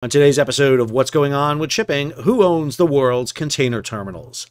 On today's episode of What's Going On with Shipping, who owns the world's container terminals?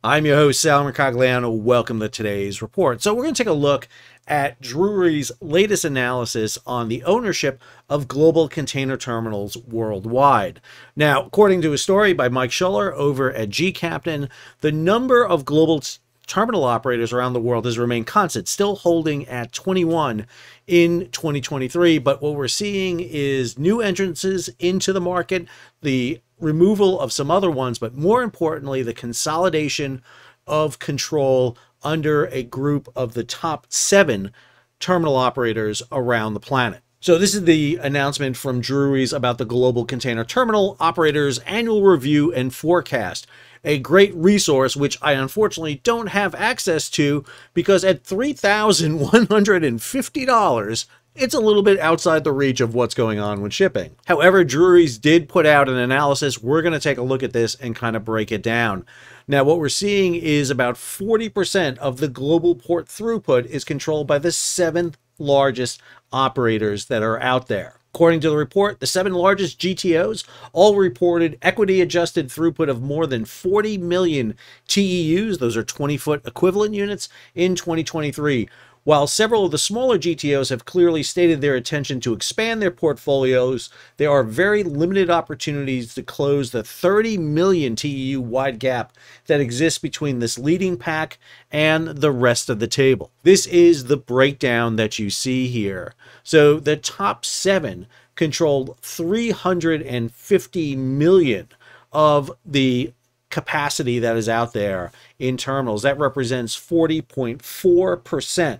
I'm your host, Sal Mercogliano. Welcome to today's report. So we're going to take a look at Drewry's latest analysis on the ownership of global container terminals worldwide. Now, according to a story by Mike Schuller over at G-Captain, the number of global terminal operators around the world has remained constant, still holding at 21 in 2023. But what we're seeing is new entrances into the market, the removal of some other ones, but more importantly, the consolidation of control under a group of the top 7 terminal operators around the planet. So this is the announcement from Drewry's about the Global Container Terminal Operators Annual Review and Forecast. A great resource, which I unfortunately don't have access to because at $3,150, it's a little bit outside the reach of what's going on with shipping. However, Drewry's did put out an analysis. We're going to take a look at this and kind of break it down. Now, what we're seeing is about 40% of the global port throughput is controlled by the 7th largest operators that are out there. According to the report, the 7 largest GTOs all reported equity-adjusted throughput of more than 40 million TEUs, those are 20-foot equivalent units, in 2023. While several of the smaller GTOs have clearly stated their intention to expand their portfolios, there are very limited opportunities to close the 30 million TEU wide gap that exists between this leading pack and the rest of the table. This is the breakdown that you see here. So the top 7 controlled 350 million of the capacity that is out there in terminals. That represents 40.4%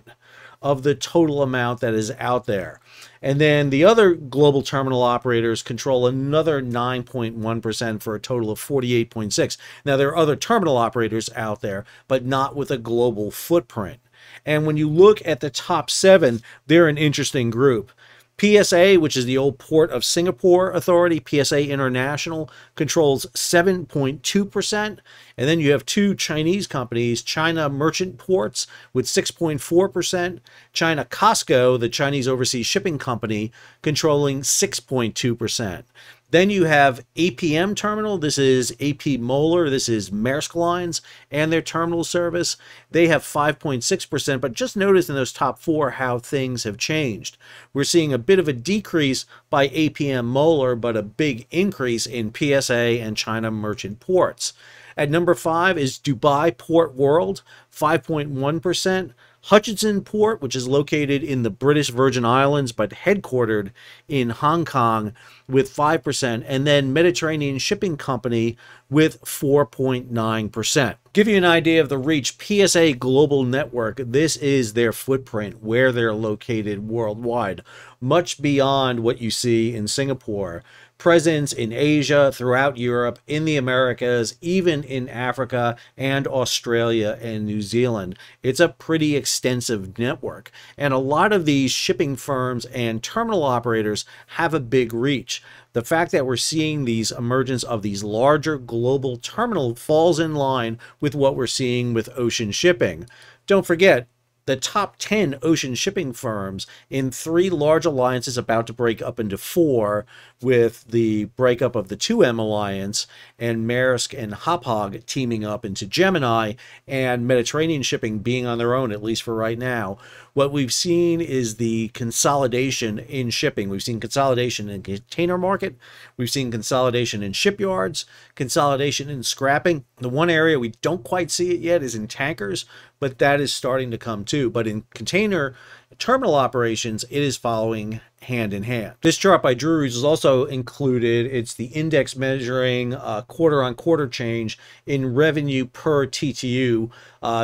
of the total amount that is out there. And then the other global terminal operators control another 9.1% for a total of 48.6%. Now, there are other terminal operators out there, but not with a global footprint. And when you look at the top 7, they're an interesting group. PSA, which is the old Port of Singapore Authority, PSA International, controls 7.2%. And then you have 2 Chinese companies, China Merchant Ports with 6.4%, China COSCO, the Chinese Overseas Shipping Company, controlling 6.2%. Then you have APM Terminal. This is AP Moller. This is Maersk Lines and their terminal service. They have 5.6%, but just notice in those top 4 how things have changed. We're seeing a bit of a decrease by APM Moller, but a big increase in PSA and China Merchant Ports. At number 5 is Dubai Port World, 5.1%. Hutchinson Port, which is located in the British Virgin Islands but headquartered in Hong Kong, with 5%, and then Mediterranean Shipping Company with 4.9%. Give you an idea of the reach, PSA Global Network, this is their footprint, where they're located worldwide, much beyond what you see in Singapore. Presence in Asia, throughout Europe, in the Americas, even in Africa and Australia and New Zealand. It's a pretty extensive network. And a lot of these shipping firms and terminal operators have a big reach. The fact that we're seeing these emergence of these larger global terminal falls in line with what we're seeing with ocean shipping. Don't forget, the top 10 ocean shipping firms in 3 large alliances about to break up into 4 with the breakup of the 2M alliance and Maersk and Hapag teaming up into Gemini and Mediterranean Shipping being on their own, at least for right now. What we've seen is the consolidation in shipping. We've seen consolidation in the container market. We've seen consolidation in shipyards, consolidation in scrapping. The one area we don't quite see it yet is in tankers, but that is starting to come too. But in container terminal operations, it is following hand in hand. This chart by Drewry's is also included. It's the index measuring quarter-on-quarter change in revenue per TTU.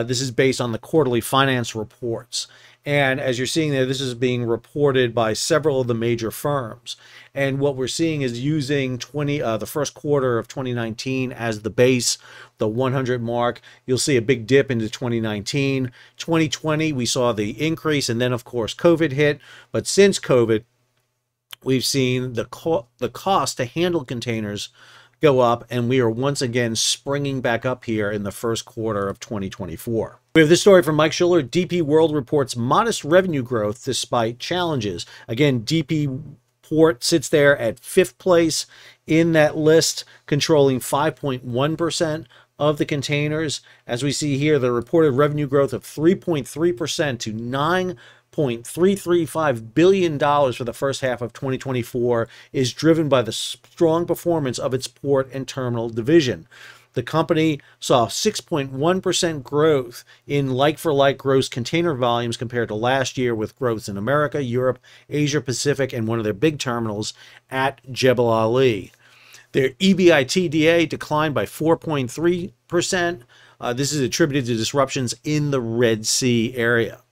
This is based on the quarterly finance reports. And as you're seeing there, this is being reported by several of the major firms. And what we're seeing is using the first quarter of 2019 as the base, the 100 mark. You'll see a big dip into 2019. 2020, we saw the increase, and then, of course, COVID hit. But since COVID, we've seen the cost to handle containers go up, and we are once again springing back up here in the first quarter of 2024. We have this story from Mike Schuller. DP World reports modest revenue growth despite challenges. Again, DP port sits there at 5th place in that list, controlling 5.1% of the containers. As we see here, the reported revenue growth of 3.3% to $9.335 billion for the first half of 2024 is driven by the strong performance of its port and terminal division. The company saw 6.1% growth in like-for-like gross container volumes compared to last year, with growths in America, Europe, Asia Pacific, and one of their big terminals at Jebel Ali. Their EBITDA declined by 4.3%. This is attributed to disruptions in the Red Sea area.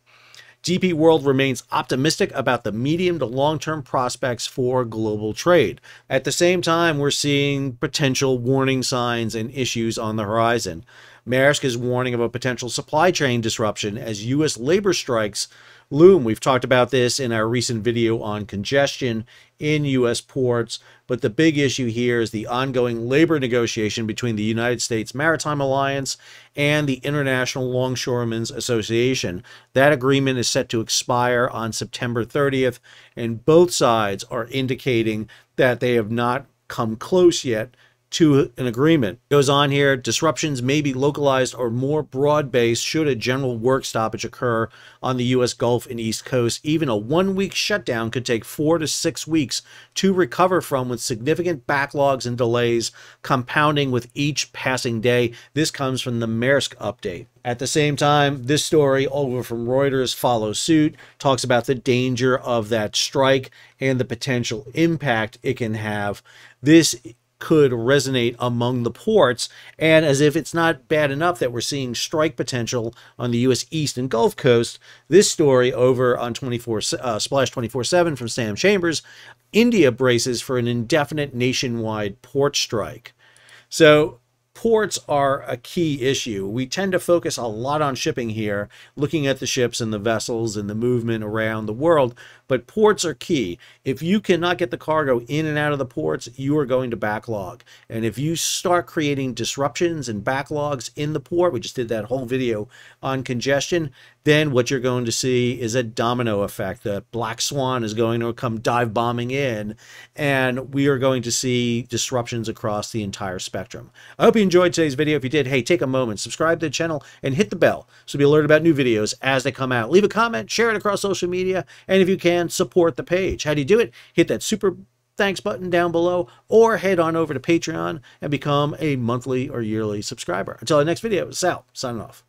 DP World remains optimistic about the medium to long-term prospects for global trade. At the same time, we're seeing potential warning signs and issues on the horizon. Maersk is warning of a potential supply chain disruption as U.S. labor strikes loom. We've talked about this in our recent video on congestion in U.S. ports, but the big issue here is the ongoing labor negotiation between the United States Maritime Alliance and the International Longshoremen's Association. That agreement is set to expire on September 30th, and both sides are indicating that they have not come close yet to an agreement. It goes on here, disruptions may be localized or more broad-based should a general work stoppage occur on the U.S. Gulf and East Coast. Even a one-week shutdown could take 4 to 6 weeks to recover from, with significant backlogs and delays compounding with each passing day. This comes from the Maersk update. At the same time, this story over from Reuters follows suit, talks about the danger of that strike and the potential impact it can have. This could resonate among the ports, and as if it's not bad enough that we're seeing strike potential on the U.S. East and Gulf Coast, this story over on Splash 24/7 from Sam Chambers, India braces for an indefinite nationwide port strike. So ports are a key issue. We tend to focus a lot on shipping here, looking at the ships and the vessels and the movement around the world, but ports are key. If you cannot get the cargo in and out of the ports, you are going to backlog. And if you start creating disruptions and backlogs in the port, we just did that whole video on congestion, then what you're going to see is a domino effect. The black swan is going to come dive bombing in, and we are going to see disruptions across the entire spectrum. I hope you enjoyed today's video. If you did, hey, take a moment, subscribe to the channel, and hit the bell so you'll be alerted about new videos as they come out. Leave a comment, share it across social media, and if you can, support the page. How do you do it? Hit that super thanks button down below, or head on over to Patreon and become a monthly or yearly subscriber. Until our next video, Sal, signing off.